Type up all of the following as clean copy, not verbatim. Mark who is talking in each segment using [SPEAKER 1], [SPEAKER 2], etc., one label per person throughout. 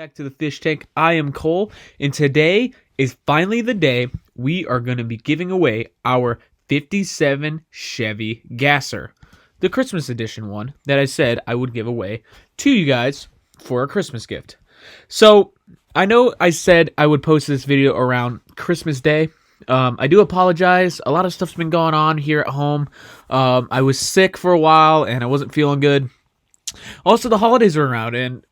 [SPEAKER 1] back to the fish tank. I am Cole, and today is finally the day we are going to be giving away our 57 Chevy Gasser, the Christmas edition one that I said I would give away to you guys for a Christmas gift. So I know I said I would post this video around Christmas Day. I do apologize. A lot of stuff's been going on here at home. I was sick for a while and I wasn't feeling good. Also, the holidays were around and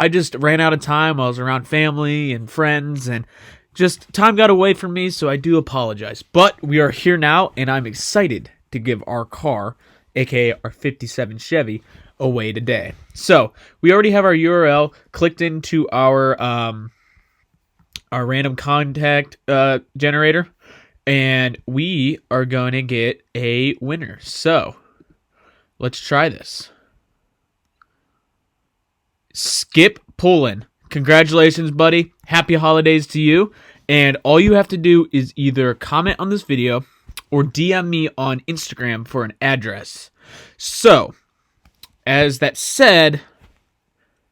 [SPEAKER 1] I just ran out of time. I was around family and friends and just time got away from me, so I do apologize. But we are here now and I'm excited to give our car, aka our 57 Chevy, away today. So we already have our URL clicked into our random contact generator, and we are going to get a winner. So let's try this. Skip Pullen, congratulations, buddy. Happy holidays to you. And all you have to do is either comment on this video or DM me on Instagram for an address. So, as that said,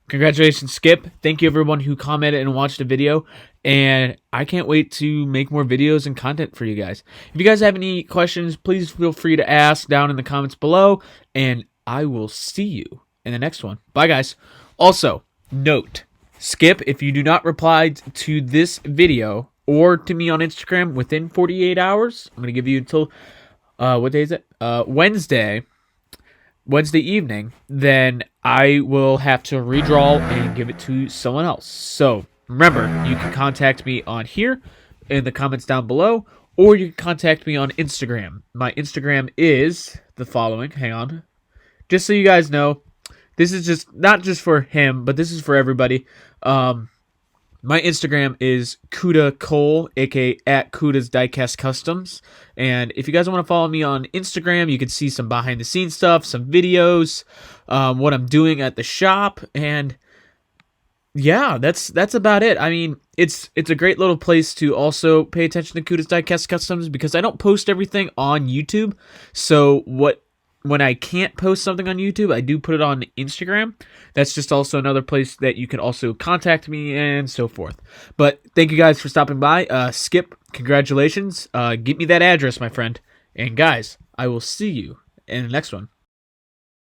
[SPEAKER 1] congratulations, Skip. Thank you, everyone who commented and watched the video. And I can't wait to make more videos and content for you guys. If you guys have any questions, please feel free to ask down in the comments below. And I will see you in the next one. Bye, guys. Also, note, Skip, if you do not reply to this video or to me on Instagram within 48 hours, I'm going to give you until, what day is it? Wednesday evening, then I will have to redraw and give it to someone else. So remember, you can contact me on here in the comments down below, or you can contact me on Instagram. My Instagram is the following. Hang on. Just so you guys know, this is just not just for him, but this is for everybody. My Instagram is Cuda Cole, aka at Cuda's Diecast Customs. And if you guys want to follow me on Instagram, you can see some behind the scenes stuff, some videos, what I'm doing at the shop, and yeah, that's about it. I mean, it's a great little place to also pay attention to Cuda's Diecast Customs because I don't post everything on YouTube. So when I can't post something on YouTube, I do put it on Instagram. That's just also another place that you can also contact me and so forth. But thank you guys for stopping by. Skip, congratulations. Get me that address, my friend. And guys, I will see you in the next one.